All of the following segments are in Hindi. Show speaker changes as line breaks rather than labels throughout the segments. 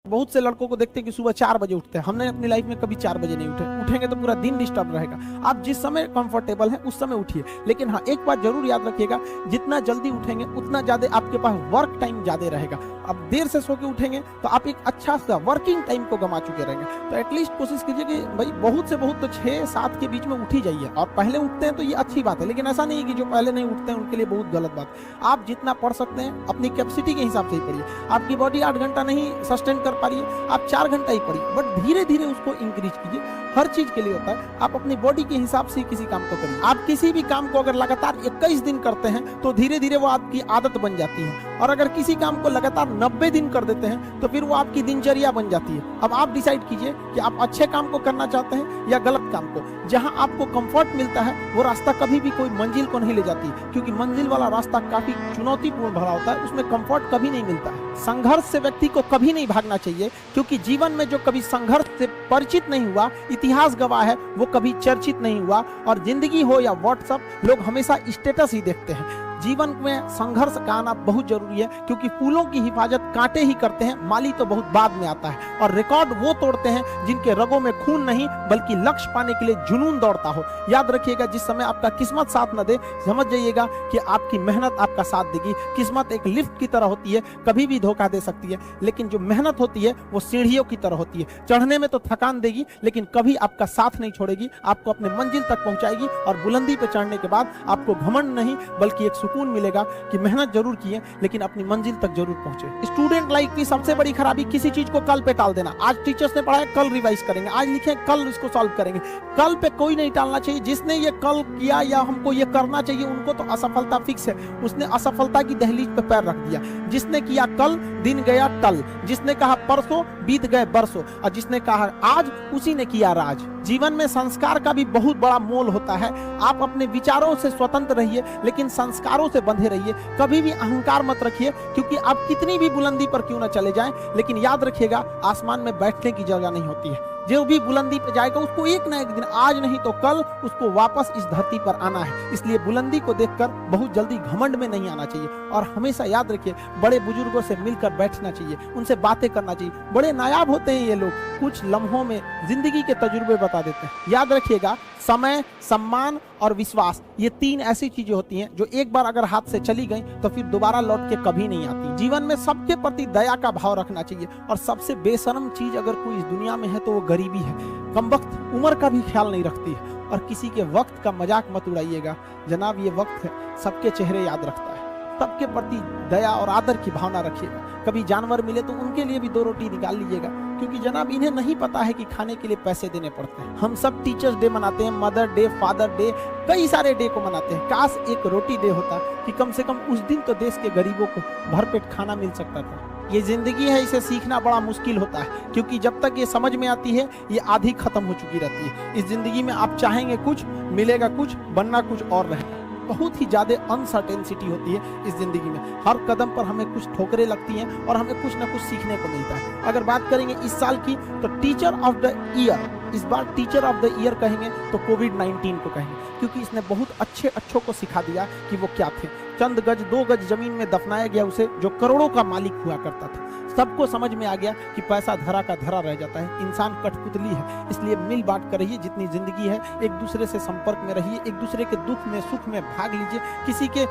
बहुत से लड़कों को देखते हैं कि सुबह 4 बजे उठते हैं। हमने अपनी लाइफ में कभी 4 बजे नहीं उठेंगे तो पूरा दिन डिस्टर्ब रहेगा। आप जिस समय कंफर्टेबल हैं उस समय उठिए, लेकिन हाँ एक बात जरूर याद रखिएगा, जितना जल्दी उठेंगे उतना ज्यादा आपके पास वर्क टाइम ज्यादा रहेगा। अब देर से सो के उठेंगे तो आप एक अच्छा सा वर्किंग टाइम को गंवा चुके रहेंगे। तो एटलीस्ट कोशिश कीजिए कि भाई बहुत से बहुत तो 6-7 के बीच में उठ ही जाइए। और पहले उठते हैं तो ये अच्छी बात है, लेकिन ऐसा नहीं है कि जो पहले नहीं उठते हैं उनके लिए बहुत गलत बात। आप जितना पढ़ सकते हैं अपनी कैपेसिटी के हिसाब से ही पढ़िए। आपकी बॉडी 8 घंटा नहीं सस्टेन कर पा रही है, आप 4 घंटा ही पढ़िए, बट धीरे धीरे उसको इंक्रीज कीजिए। हर चीज के लिए होता है, आप अपनी बॉडी के हिसाब से किसी काम को करिए। आप किसी भी काम को अगर लगातार 21 दिन करते हैं तो धीरे धीरे वो आपकी आदत बन जाती है, और अगर किसी काम को लगातार 90 दिन कर देते हैं तो फिर वो आपकी दिनचर्या बन जाती है। अब आप डिसाइड कीजिए कि आप अच्छे काम को करना चाहते हैं या गलत काम को। जहां आपको कंफर्ट मिलता है वो रास्ता कभी भी कोई मंजिल को नहीं ले जाती, क्योंकि मंजिल वाला रास्ता काफी चुनौतीपूर्ण भरा होता है, उसमें कंफर्ट कभी नहीं मिलता है। संघर्ष से व्यक्ति को कभी नहीं भागना चाहिए, क्योंकि जीवन में जो कभी संघर्ष से परिचित नहीं हुआ, इतिहास गवाह है, वो कभी चर्चित नहीं हुआ। और जिंदगी हो या व्हाट्सएप, लोग हमेशा स्टेटस ही देखते हैं। जीवन में संघर्ष का आना बहुत जरूरी है, क्योंकि फूलों की हिफाजत कांटे ही करते हैं, माली तो बहुत बाद में आता है। और रिकॉर्ड वो तोड़ते हैं जिनके रगों में खून नहीं बल्कि लक्ष्य पाने के लिए जुनून दौड़ता हो। याद रखिएगा, जिस समय आपका किस्मत साथ न दे, समझ जाइएगा कि आपकी मेहनत आपका साथ देगी। किस्मत एक लिफ्ट की तरह होती है, कभी भी धोखा दे सकती है, लेकिन जो मेहनत होती है वो सीढ़ियों की तरह होती है। चढ़ने में तो थकान देगी, लेकिन कभी आपका साथ नहीं छोड़ेगी, आपको अपने मंजिल तक पहुंचाएगी। और बुलंदी पे चढ़ने के बाद आपको घमंड नहीं बल्कि एक सुकून मिलेगा कि मेहनत जरूर किए, लेकिन अपनी मंजिल तक जरूर पहुंचे। स्टूडेंट लाइफ की सबसे बड़ी खराबी किसी चीज को कल पे टाल देना। आज टीचर्स ने पढ़ाया, कल रिवाइज करेंगे, आज लिखे कल इसको सॉल्व करेंगे। कल पे कोई नहीं टालना चाहिए। जिसने ये कल किया या हमको ये करना चाहिए, उनको तो असफलता फिक्स है, उसने असफलता की दहलीज पे पैर रख दिया। जिसने किया कल, दिन गया टल। जिसने कहा परसों, बीत गए बरसों। और जिसने कहा आज, उसी ने किया राज। जीवन में संस्कार का भी बहुत बड़ा मोल होता है। आप अपने विचारों से स्वतंत्र रहिए, लेकिन संस्कारों से बंधे रहिए। कभी भी अहंकार मत रखिए, क्योंकि आप कितनी भी बुलंदी पर क्यों न चले जाएं, लेकिन याद रखिएगा आसमान में बैठने की जगह नहीं होती है। जो भी बुलंदी पे जाएगा उसको एक ना एक दिन, आज नहीं तो कल, उसको वापस इस धरती पर आना है। इसलिए बुलंदी को देखकर बहुत जल्दी घमंड में नहीं आना चाहिए। और हमेशा याद रखिए, बड़े बुजुर्गों से मिलकर बैठना चाहिए, उनसे बातें करना चाहिए। बड़े नायाब होते हैं ये लोग, कुछ लम्हों में जिंदगी के तजुर्बे बता देते हैं। याद रखिएगा, समय, सम्मान और विश्वास, ये 3 ऐसी चीजें होती हैं जो एक बार अगर हाथ से चली गई तो फिर दोबारा लौट के कभी नहीं आती। जीवन में सबके प्रति दया का भाव रखना चाहिए। और सबसे बेशर्म चीज अगर कोई इस दुनिया में है तो वो गरीबी है। कमबख्त उम्र का भी ख्याल नहीं रखती है। और किसी के वक्त का मजाक मत उड़ाइएगा। जनाब, ये वक्त है, सबके चेहरे याद रखता है। सबके प्रति दया और आदर की भावना रखिएगा। कभी जानवर मिले तो उनके लिए भी 2 रोटी निकाल लीजिएगा, क्योंकि जनाब इन्हें नहीं पता है कि खाने के लिए पैसे देने पड़ते हैं। हम सब टीचर्स डे मनाते हैं, मदर डे, फादर डे, कई सारे डे को मनाते हैं। काश एक रोटी डे होता कि कम से कम उस दिन तो देश के गरीबों को भरपेट खाना मिल सकता था। ये जिंदगी है, इसे सीखना बड़ा मुश्किल होता है, क्योंकि जब तक ये समझ में आती है ये आधी खत्म हो चुकी रहती है। इस जिंदगी में आप चाहेंगे कुछ, मिलेगा कुछ, बनना कुछ और रहेगा। बहुत ही ज्यादा अनसर्टेनिटी होती है इस जिंदगी में। हर कदम पर हमें कुछ ठोकरें लगती हैं और हमें कुछ ना कुछ सीखने को मिलता है। अगर बात करेंगे इस साल की, तो टीचर ऑफ द ईयर, इस बार टीचर ऑफ द ईयर कहेंगे तो कोविड-19 को कहेंगे, क्योंकि इसने बहुत अच्छों को सिखा दिया कि वो क्या थे। चंद गज 2 गज जमीन में दफनाया गया उसे, जो करोड़ों का मालिक हुआ करता था। सबको समझ में आ गया कि पैसा धरा का धरा रह जाता है, इंसान कठपुतली है। इसलिए मिल बांट कर रहिए, जितनी जिंदगी है एक दूसरे से संपर्क में रहिए, एक दूसरे के दुख में सुख में भाग लीजिए। किसी के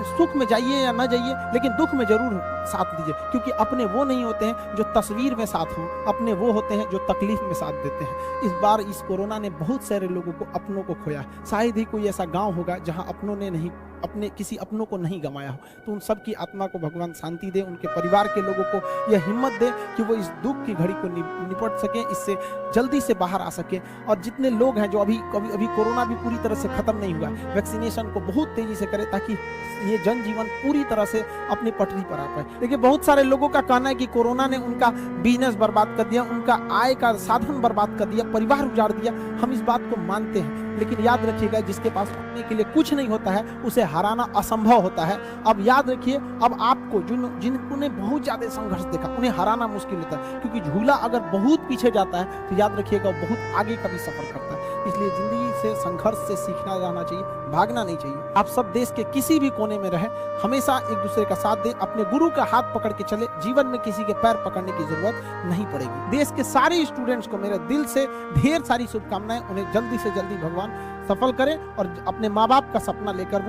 सुख में जाइए या ना जाइए, लेकिन दुख में जरूर साथ दीजिए, क्योंकि अपने वो नहीं होते हैं जो तस्वीर में साथ हों, अपने वो होते हैं जो तकलीफ में साथ देते हैं। इस बार इस कोरोना ने बहुत सारे लोगों को, अपनों को खोया। शायद ही कोई ऐसा गांव होगा जहां अपनों ने नहीं, अपने किसी अपनों को नहीं गंवाया हो। तो उन सब की आत्मा को भगवान शांति दे, उनके परिवार के लोगों को यह हिम्मत दे कि वो इस दुख की घड़ी को निपट सके, इससे जल्दी से बाहर आ सके। और जितने लोग हैं जो अभी कोरोना भी पूरी तरह से खत्म नहीं हुआ, वैक्सीनेशन को बहुत तेजी से करें, ताकि ये जनजीवन पूरी तरह से अपनी पटरी पर आ पाए। देखिए, बहुत सारे लोगों का कहना है कि कोरोना ने उनका बिजनेस बर्बाद कर दिया, उनका आय का साधन बर्बाद कर दिया, परिवार उजाड़ दिया। हम इस बात को मानते हैं, लेकिन याद रखिएगा, जिसके पास पाने के लिए कुछ नहीं होता है उसे हराना असंभव होता है। अब याद रखिए, अब आपको जिनको ने बहुत ज्यादा संघर्ष देखा, उन्हें हराना मुश्किल होता है, क्योंकि झूला अगर बहुत पीछे जाता है तो याद रखिएगा बहुत आगे का भी सफर करता है। इसलिए जिंदगी से संघर्ष से सीखना जाना चाहिए, भागना नहीं चाहिए। आप सब देश के किसी भी कोने में रहे, हमेशा एक दूसरे का साथ दे, अपने गुरु का हाथ पकड़ के चले, जीवन में किसी के पैर पकड़ने की जरूरत नहीं पड़ेगी। देश के सारे स्टूडेंट्स को मेरे दिल से ढेर सारी शुभकामनाएं, उन्हें जल्दी से जल्दी भगवान सफल करें और अपने माँ बाप का सपना लेकर वो